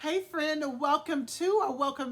Hey friend, welcome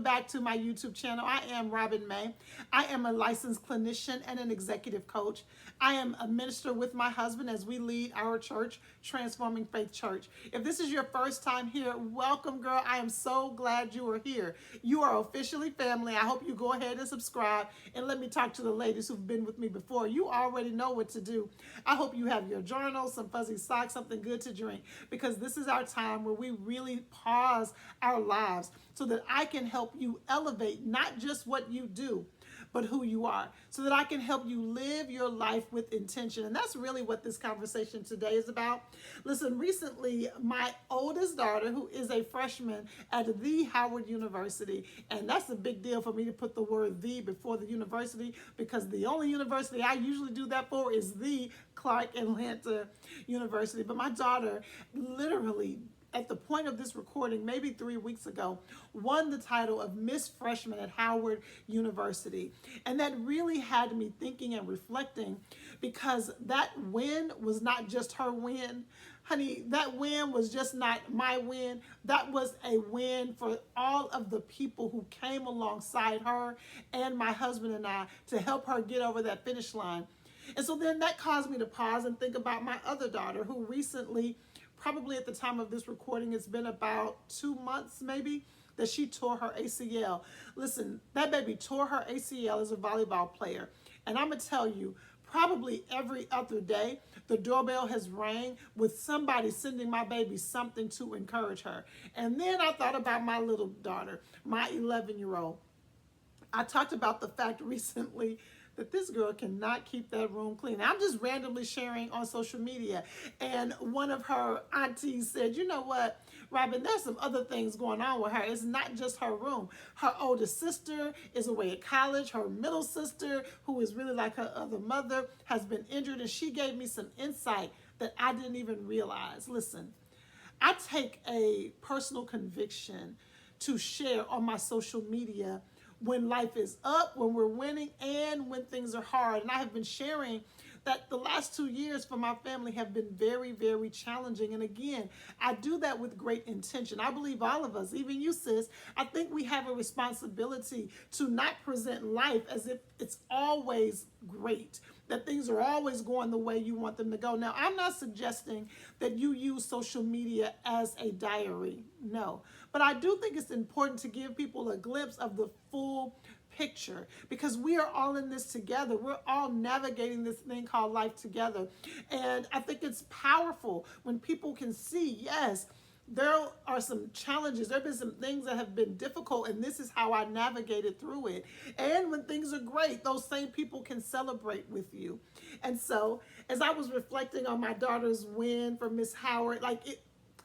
back to my YouTube channel. I am Robin May. I am a licensed clinician and an executive coach. I am a minister with my husband as we lead our church, Transforming Faith Church. If this is your first time here, welcome girl. I am so glad you are here. You are officially family. I hope you go ahead and subscribe and let me talk to the ladies who've been with me before. You already know what to do. I hope you have your journal, some fuzzy socks, something good to drink, because this is our time where we really pause our lives so that I can help you elevate not just what you do, but who you are, so that I can help you live your life with intention. And that's really what this conversation today is about. Listen, recently, my oldest daughter, who is a freshman at the Howard University, and that's a big deal for me to put the word "the" before the university, because the only university I usually do that for is the Clark Atlanta University. But my daughter literally, at the point of this recording, maybe 3 weeks ago, won the title of Miss Freshman at Howard University. And that really had me thinking and reflecting, because that win was not just her win. Honey, that win was just not my win. That was a win for all of the people who came alongside her and my husband and I to help her get over that finish line. And so then that caused me to pause and think about my other daughter, who recently, probably at the time of this recording, it's been about 2 months maybe, that she tore her ACL. Listen, that baby tore her ACL as a volleyball player. And I'm going to tell you, probably every other day, the doorbell has rang with somebody sending my baby something to encourage her. And then I thought about my little daughter, my 11-year-old. I talked about the fact recently that this girl cannot keep that room clean. I'm just randomly sharing on social media, and one of her aunties said, "You know what, Robin, there's some other things going on with her. It's not just her room. Her oldest sister is away at college. Her middle sister, who is really like her other mother, has been injured." And she gave me some insight that I didn't even realize. Listen, I take a personal conviction to share on my social media when life is up, when we're winning, and when things are hard. And I have been sharing that the last 2 years for my family have been very, very challenging. And again, I do that with great intention. I believe all of us, even you, sis, I think we have a responsibility to not present life as if it's always great, that things are always going the way you want them to go. Now, I'm not suggesting that you use social media as a diary, no. But I do think it's important to give people a glimpse of the full picture, because we are all in this together. We're all navigating this thing called life together. And I think it's powerful when people can see, yes, there are some challenges. There have been some things that have been difficult, and this is how I navigated through it. And when things are great, those same people can celebrate with you. And so, as I was reflecting on my daughter's win for Miss Howard,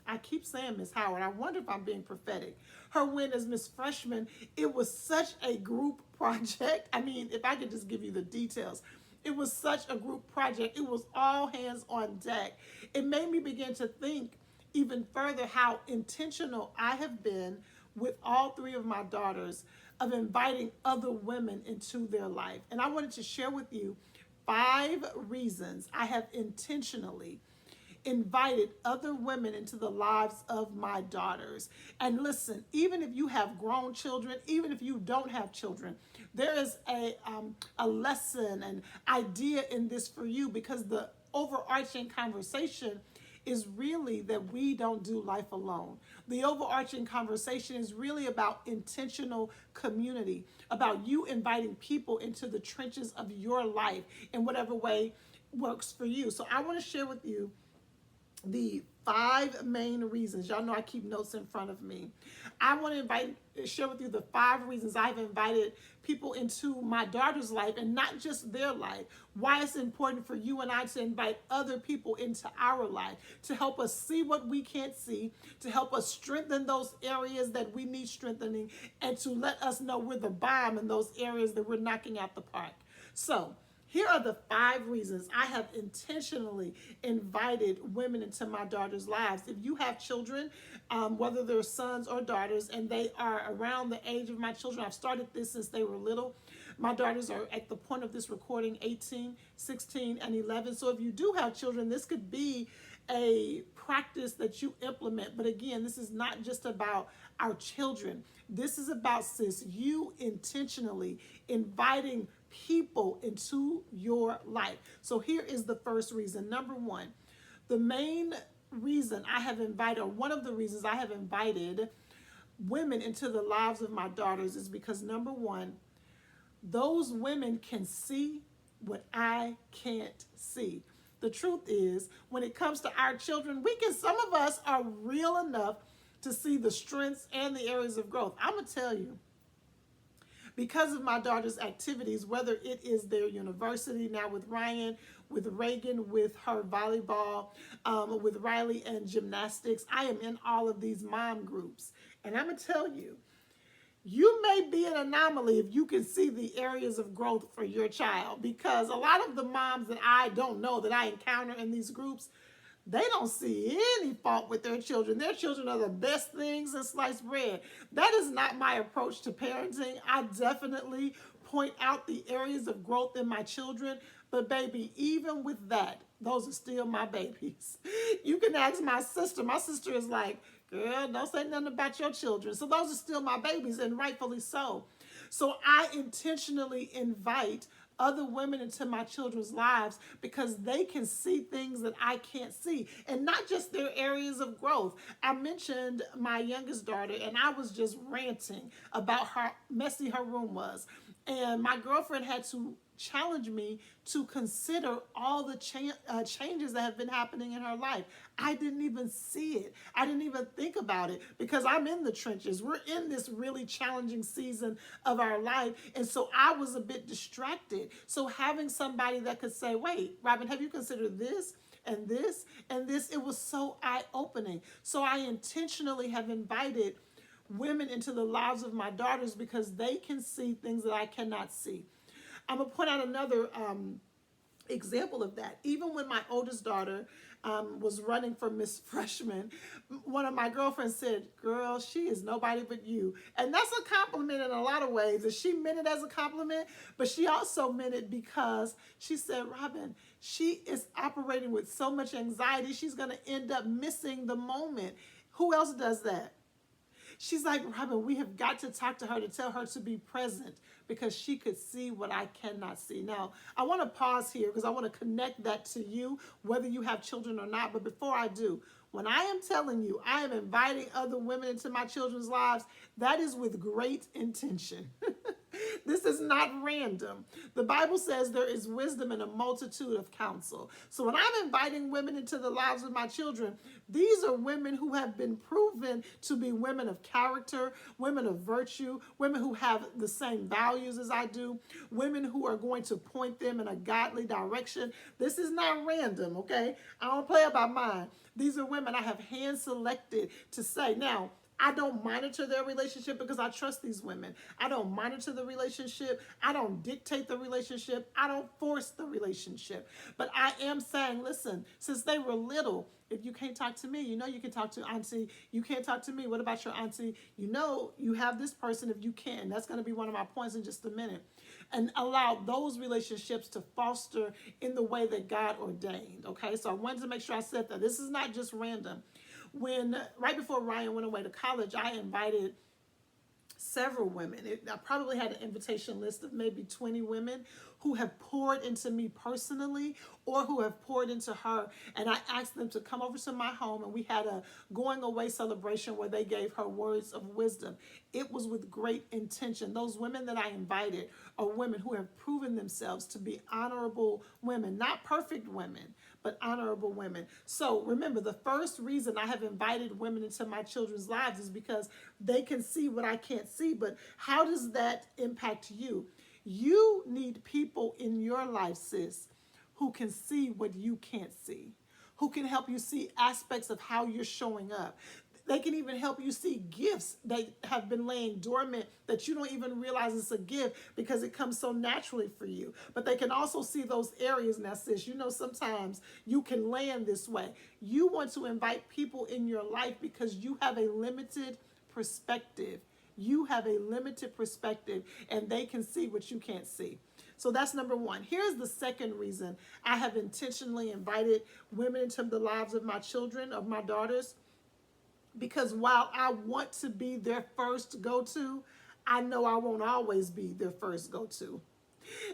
I keep saying Miss Howard. I wonder if I'm being prophetic. Her win as Miss Freshman, it was such a group project. I mean, if I could just give you the details. It was such a group project. It was all hands on deck. It made me begin to think even further how intentional I have been with all 3 of my daughters of inviting other women into their life. And I wanted to share with you 5 reasons I have intentionally invited other women into the lives of my daughters. And listen, even if you have grown children, even if you don't have children, there is a lesson, an idea in this for you, because the overarching conversation is really that we don't do life alone. The overarching conversation is really about intentional community, about you inviting people into the trenches of your life in whatever way works for you. So I want to share with you the 5 main reasons. Y'all know I keep notes in front of me. I want to share with you the 5 reasons I've invited people into my daughter's life, and not just their life. Why it's important for you and I to invite other people into our life, to help us see what we can't see, to help us strengthen those areas that we need strengthening, and to let us know we're the bomb in those areas that we're knocking out the park. So, here are the 5 reasons I have intentionally invited women into my daughter's lives. If you have children, whether they're sons or daughters, and they are around the age of my children, I've started this since they were little. My daughters are, at the point of this recording, 18, 16, and 11. So if you do have children, this could be a practice that you implement. But again, this is not just about our children. This is about, sis, you intentionally inviting people into your life. So here is the first reason. Number one, the main reason I have invited, or one of the reasons I have invited women into the lives of my daughters is because number one, those women can see what I can't see. The truth is, when it comes to our children, some of us are real enough to see the strengths and the areas of growth. I'm going to tell you, because of my daughter's activities, whether it is their university now with Ryan, with Reagan, with her volleyball, with Riley and gymnastics, I am in all of these mom groups. And I'm going to tell you, you may be an anomaly if you can see the areas of growth for your child, because a lot of the moms that I don't know that I encounter in these groups, they don't see any fault with their children. Their children are the best things in sliced bread. That is not my approach to parenting. I definitely point out the areas of growth in my children. But baby, even with that, those are still my babies. You can ask my sister. My sister is like, girl, don't say nothing about your children. So those are still my babies, and rightfully so. So I intentionally invite other women into my children's lives because they can see things that I can't see, and not just their areas of growth. I mentioned my youngest daughter, and I was just ranting about how messy her room was. And my girlfriend had to challenge me to consider all the changes that have been happening in her life. I didn't even see it. I didn't even think about it because I'm in the trenches. We're in this really challenging season of our life. And so I was a bit distracted. So having somebody that could say, wait, Robin, have you considered this? And this and this, it was so eye-opening. So I intentionally have invited women into the lives of my daughters because they can see things that I cannot see. I'm going to point out another example of that. Even when my oldest daughter was running for Miss Freshman, one of my girlfriends said, girl, she is nobody but you. And that's a compliment in a lot of ways. And she meant it as a compliment, but she also meant it because she said, Robin, she is operating with so much anxiety, she's going to end up missing the moment. Who else does that? She's like, Robin, we have got to talk to her to tell her to be present because she could see what I cannot see. Now, I want to pause here because I want to connect that to you, whether you have children or not. But before I do, when I am telling you I am inviting other women into my children's lives, that is with great intention. This is not random. The Bible says there is wisdom in a multitude of counsel. So when I'm inviting women into the lives of my children, these are women who have been proven to be women of character, women of virtue, women who have the same values as I do, women who are going to point them in a godly direction. This is not random, okay? I don't play about mine. These are women I have hand selected to say. Now, I don't monitor their relationship because I trust these women. I don't monitor the relationship. I don't dictate the relationship. I don't force the relationship. But I am saying, listen, since they were little, if you can't talk to me, you know you can talk to auntie. You can't talk to me. What about your auntie? You know you have this person if you can. That's going to be one of my points in just a minute. And allow those relationships to foster in the way that God ordained. Okay, so I wanted to make sure I said that. This is not just random. Right before Ryan went away to college, I invited several women. I probably had an invitation list of maybe 20 women who have poured into me personally or who have poured into her. And I asked them to come over to my home, and we had a going away celebration where they gave her words of wisdom. It was with great intention. Those women that I invited are women who have proven themselves to be honorable women, not perfect women, but honorable women. So remember, the first reason I have invited women into my children's lives is because they can see what I can't see. But how does that impact you? You need people in your life, sis, who can see what you can't see, who can help you see aspects of how you're showing up. They can even help you see gifts that have been laying dormant that you don't even realize it's a gift because it comes so naturally for you. But they can also see those areas. Now, sis, you know sometimes you can land this way. You want to invite people in your life because you have a limited perspective. You have a limited perspective, and they can see what you can't see. So that's number one. Here's the second reason I have intentionally invited women into the lives of my children, of my daughters, because while I want to be their first go-to, I know I won't always be their first go-to.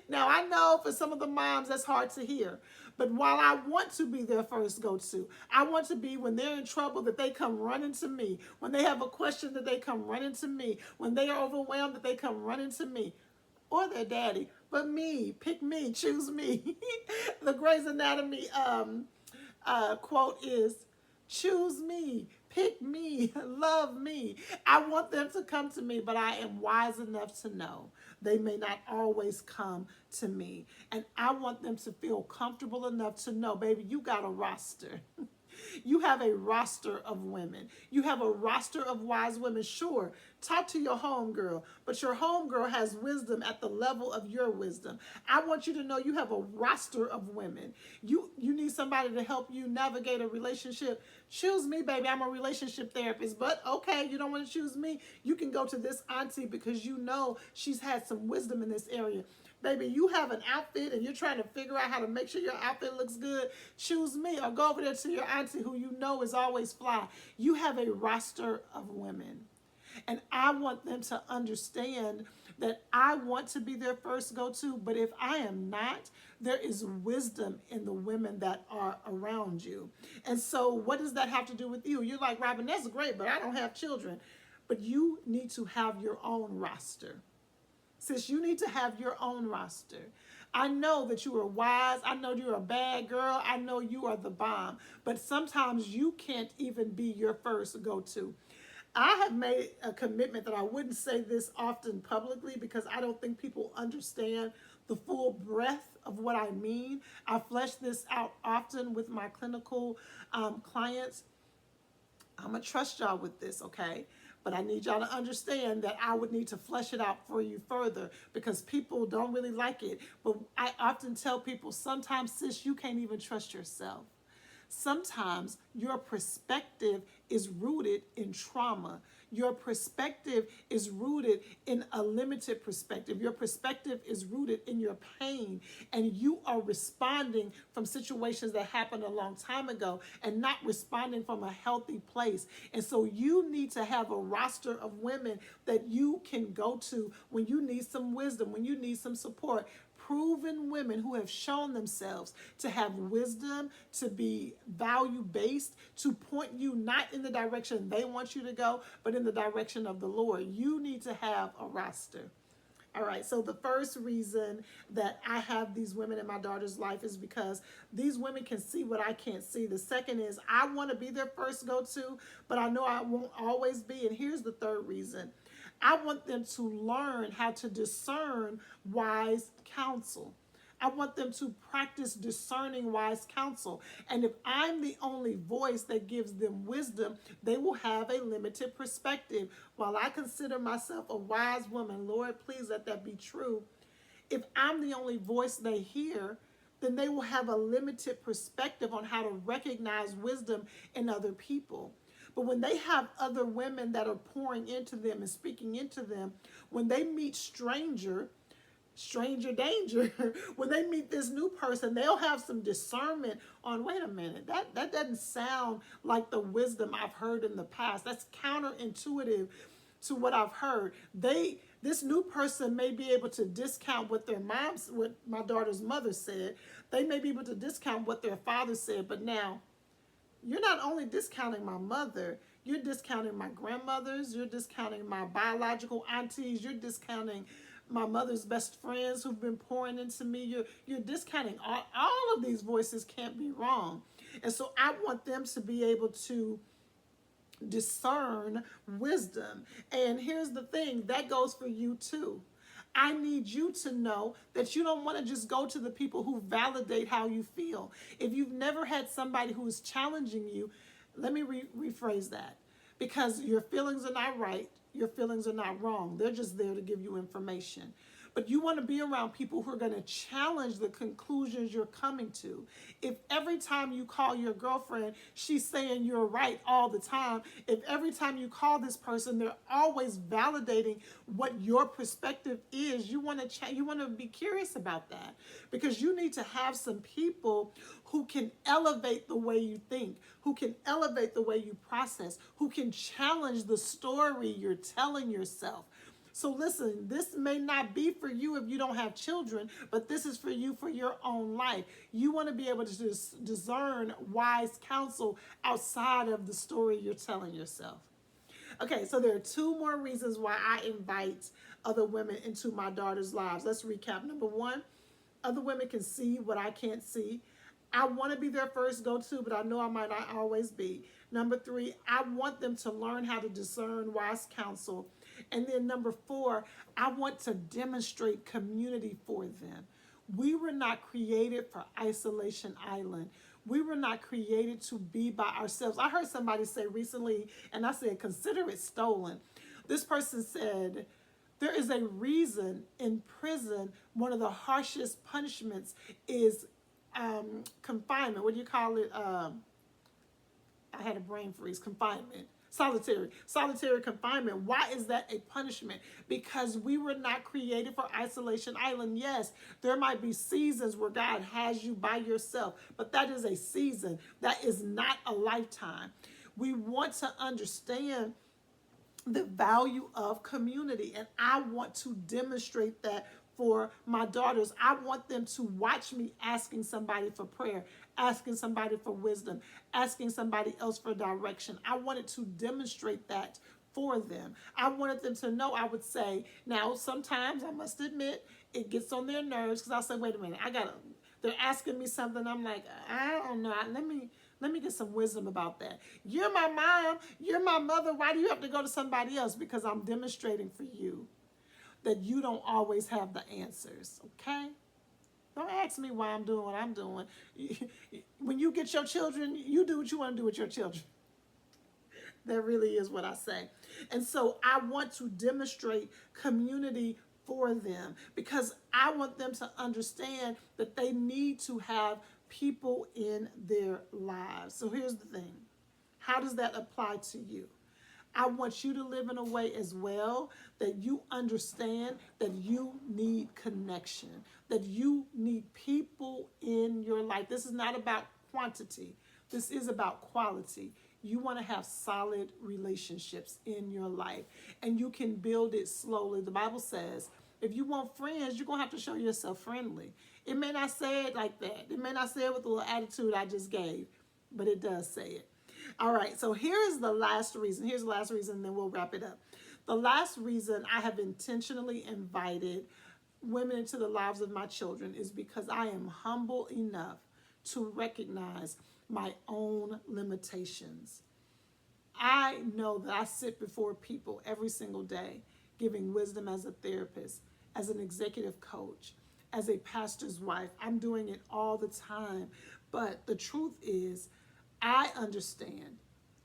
Now, I know for some of the moms that's hard to hear, but while I want to be their first go-to, I want to be, when they're in trouble, that they come running to me. When they have a question, that they come running to me. When they are overwhelmed, that they come running to me. Or their daddy, but me, pick me, choose me. The Grey's Anatomy quote is, choose me, pick me, love me. I want them to come to me, but I am wise enough to know they may not always come to me. And I want them to feel comfortable enough to know, baby, you got a roster. You have a roster of women. You have a roster of wise women. Sure, talk to your homegirl, but your homegirl has wisdom at the level of your wisdom. I want you to know you have a roster of women. You need somebody to help you navigate a relationship. Choose me, baby. I'm a relationship therapist, but okay, you don't want to choose me. You can go to this auntie because you know she's had some wisdom in this area. Baby, you have an outfit and you're trying to figure out how to make sure your outfit looks good. Choose me, or go over there to your auntie who you know is always fly. You have a roster of women. And I want them to understand that I want to be their first go-to, but if I am not, there is wisdom in the women that are around you. And so what does that have to do with you? You're like, Robin, that's great, but I don't have children. But you need to have your own roster. Sis, you need to have your own roster. I know that you are wise. I know you're a bad girl. I know you are the bomb. But sometimes you can't even be your first go-to. I have made a commitment that I wouldn't say this often publicly because I don't think people understand the full breadth of what I mean. I flesh this out often with my clinical clients. I'm going to trust y'all with this, okay? But I need y'all to understand that I would need to flesh it out for you further because people don't really like it. But I often tell people, sometimes, sis, you can't even trust yourself. Sometimes your perspective is rooted in trauma. Your perspective is rooted in a limited perspective. Your perspective is rooted in your pain, and you are responding from situations that happened a long time ago and not responding from a healthy place. And so you need to have a roster of women that you can go to when you need some wisdom, when you need some support. Proven women who have shown themselves to have wisdom, to be value-based, to point you not in the direction they want you to go, but in the direction of the Lord. You need to have a roster. All right, so the first reason that I have these women in my daughter's life is because these women can see what I can't see. The second is I want to be their first go-to, but I know I won't always be. And here's the third reason. I want them to learn how to discern wise counsel. I want them to practice discerning wise counsel. And if I'm the only voice that gives them wisdom, they will have a limited perspective. While I consider myself a wise woman, Lord, please let that be true. If I'm the only voice they hear, then they will have a limited perspective on how to recognize wisdom in other people. But when they have other women that are pouring into them and speaking into them, when they meet stranger danger, when they meet this new person, they'll have some discernment on, wait a minute, that doesn't sound like the wisdom I've heard in the past. That's counterintuitive to what I've heard. This new person may be able to discount what my daughter's mother said. They may be able to discount what their father said, but now, you're not only discounting my mother, you're discounting my grandmothers, you're discounting my biological aunties, you're discounting my mother's best friends who've been pouring into me. You're discounting all of these voices. Can't be wrong. And so I want them to be able to discern wisdom. And here's the thing, that goes for you too. I need you to know that you don't want to just go to the people who validate how you feel. If you've never had somebody who is challenging you, let me rephrase that. Because your feelings are not right, your feelings are not wrong. They're just there to give you information. But you want to be around people who are going to challenge the conclusions you're coming to. If every time you call your girlfriend, she's saying you're right all the time, if every time you call this person, they're always validating what your perspective is, you want to be curious about that, because you need to have some people who can elevate the way you think, who can elevate the way you process, who can challenge the story you're telling yourself. So listen, this may not be for you if you don't have children, but this is for you for your own life. You want to be able to discern wise counsel outside of the story you're telling yourself. Okay, so there are two more reasons why I invite other women into my daughter's lives. Let's recap. Number one, other women can see what I can't see. I want to be their first go-to, but I know I might not always be. Number three, I want them to learn how to discern wise counsel. And then number four, I want to demonstrate community for them. We were not created for isolation island. We were not created to be by ourselves. I heard somebody say recently, and I said, consider it stolen. This person said, there is a reason in prison, one of the harshest punishments is confinement. What do you call it? I had a brain freeze. Confinement. Solitary confinement. Why is that a punishment? Because we were not created for isolation island. Yes, there might be seasons where God has you by yourself, but that is a season. That is not a lifetime. We want to understand the value of community, and I want to demonstrate that for my daughters. I want them to watch me asking somebody for prayer, asking somebody for wisdom, asking somebody else for direction. I wanted to demonstrate that for them. I wanted them to know. I would say, now sometimes I must admit it gets on their nerves, because I'll say, wait a minute, they're asking me something, I'm like, I don't know, let me get some wisdom about that. You're my mom, you're my mother, why do you have to go to somebody else? Because I'm demonstrating for you that you don't always have the answers, okay? Don't ask me why I'm doing what I'm doing. When you get your children, you do what you want to do with your children. That really is what I say. And so I want to demonstrate community for them, because I want them to understand that they need to have people in their lives. So here's the thing. How does that apply to you? I want you to live in a way as well that you understand that you need connection, that you need people in your life. This is not about quantity. This is about quality. You want to have solid relationships in your life, and you can build it slowly. The Bible says, if you want friends, you're going to have to show yourself friendly. It may not say it like that. It may not say it with the little attitude I just gave, but it does say it. All right, so here's the last reason. Here's the last reason, and then we'll wrap it up. The last reason I have intentionally invited women into the lives of my children is because I am humble enough to recognize my own limitations. I know that I sit before people every single day, giving wisdom as a therapist, as an executive coach, as a pastor's wife. I'm doing it all the time. But the truth is, I understand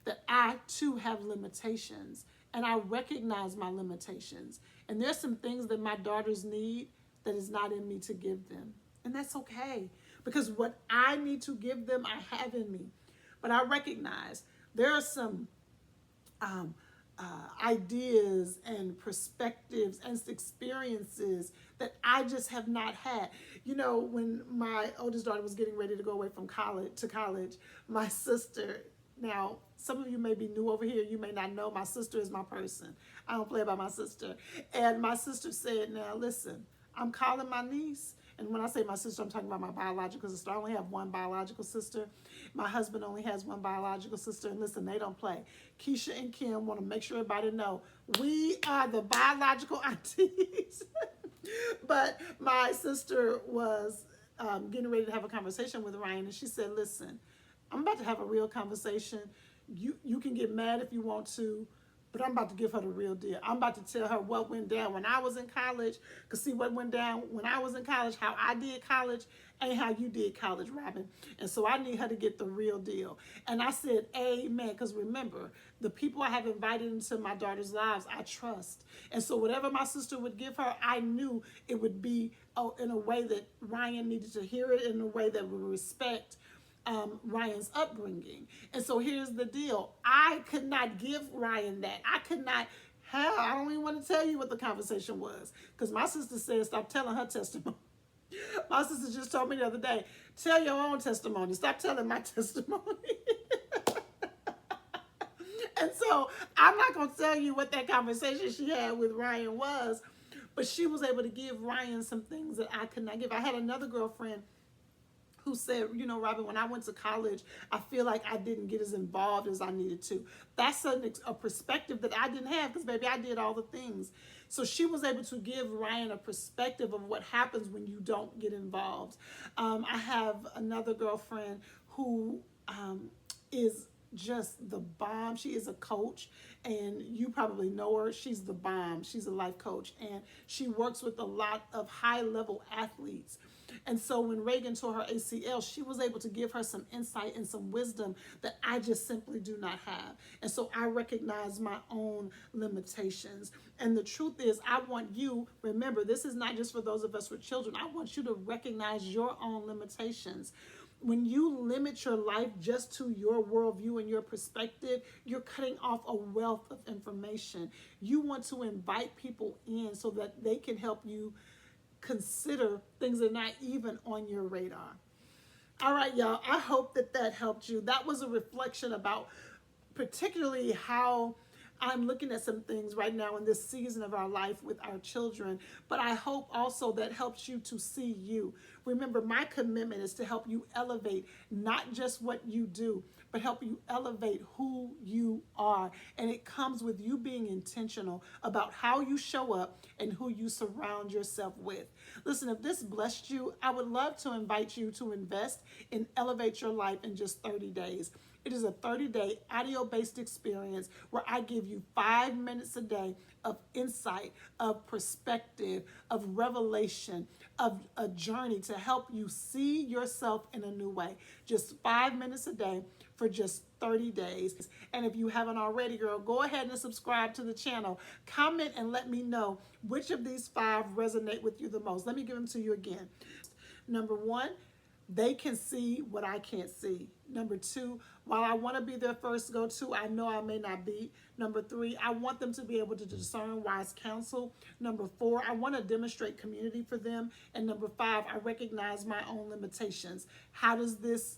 that I too have limitations, and I recognize my limitations. And there's some things that my daughters need that is not in me to give them. And that's okay, because what I need to give them, I have in me. But I recognize there are some ideas and perspectives and experiences that I just have not had. You know, when my oldest daughter was getting ready to go away from college, my sister, now some of you may be new over here, you may not know, my sister is my person. I don't play about my sister. And my sister said, now listen, I'm calling my niece. And when I say my sister, I'm talking about my biological sister. I only have one biological sister. My husband only has one biological sister. And listen, they don't play. Keisha and Kim want to make sure everybody know we are the biological aunties. But my sister was getting ready to have a conversation with Ryan, and she said, listen, I'm about to have a real conversation. You can get mad if you want to, but I'm about to give her the real deal. I'm about to tell her what went down when I was in college. Because see, what went down when I was in college, how I did college, ain't how you did college, Robin. And so I need her to get the real deal. And I said, amen. Because remember, the people I have invited into my daughter's lives, I trust. And so whatever my sister would give her, I knew it would be in a way that Ryan needed to hear it, in a way that would respect Ryan's upbringing. And so here's the deal. I could not give Ryan that. I could not. Hell, I don't even want to tell you what the conversation was. Because my sister said, stop telling her testimony. My sister just told me the other day, tell your own testimony. Stop telling my testimony. And so I'm not going to tell you what that conversation she had with Ryan was. But she was able to give Ryan some things that I could not give. I had another girlfriend who said, you know, Robin, when I went to college, I feel like I didn't get as involved as I needed to. That's a perspective that I didn't have because, baby, I did all the things. So she was able to give Ryan a perspective of what happens when you don't get involved. I have another girlfriend who is just the bomb. She is a coach, and you probably know her. She's the bomb. She's a life coach, and she works with a lot of high-level athletes. And so when Reagan tore her ACL, she was able to give her some insight and some wisdom that I just simply do not have. And so I recognize my own limitations. And the truth is, I want you, remember, this is not just for those of us with children. I want you to recognize your own limitations. When you limit your life just to your worldview and your perspective, you're cutting off a wealth of information. You want to invite people in so that they can help you consider things that are not even on your radar. All right, y'all. I hope that helped you. That was a reflection about particularly how I'm looking at some things right now in this season of our life with our children, but I hope also that helps you to see you. Remember, my commitment is to help you elevate not just what you do, but help you elevate who you are. And it comes with you being intentional about how you show up and who you surround yourself with. Listen, if this blessed you, I would love to invite you to invest in Elevate Your Life in just 30 days. It is a 30-day audio-based experience where I give you 5 minutes a day of insight, of perspective, of revelation, of a journey to help you see yourself in a new way. Just 5 minutes a day for just 30 days. And if you haven't already, girl, go ahead and subscribe to the channel. Comment and let me know which of these 5 resonate with you the most. Let me give them to you again. Number 1, they can see what I can't see. Number 2, while I want to be their first go-to, I know I may not be. Number 3, I want them to be able to discern wise counsel. Number 4, I want to demonstrate community for them. And number 5, I recognize my own limitations. How does this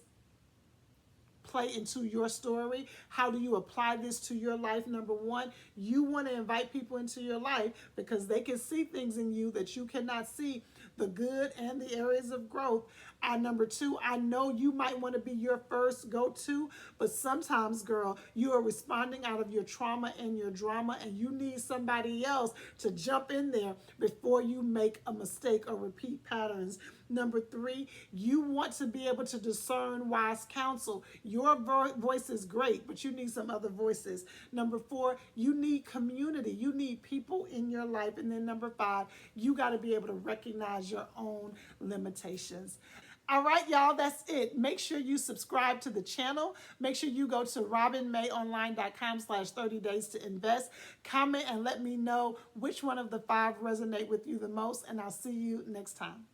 play into your story? How do you apply this to your life? Number 1, you want to invite people into your life because they can see things in you that you cannot see, the good and the areas of growth. And number 2, I know you might want to be your first go-to, but sometimes, girl, you are responding out of your trauma and your drama, and you need somebody else to jump in there before you make a mistake or repeat patterns. Number 3, you want to be able to discern wise counsel. Your voice is great, but you need some other voices. Number 4, you need community. You need people in your life. And then number 5, you got to be able to recognize your own limitations. All right, y'all, that's it. Make sure you subscribe to the channel. Make sure you go to robinmayonline.com/30 days to invest. Comment and let me know which one of the 5 resonate with you the most, and I'll see you next time.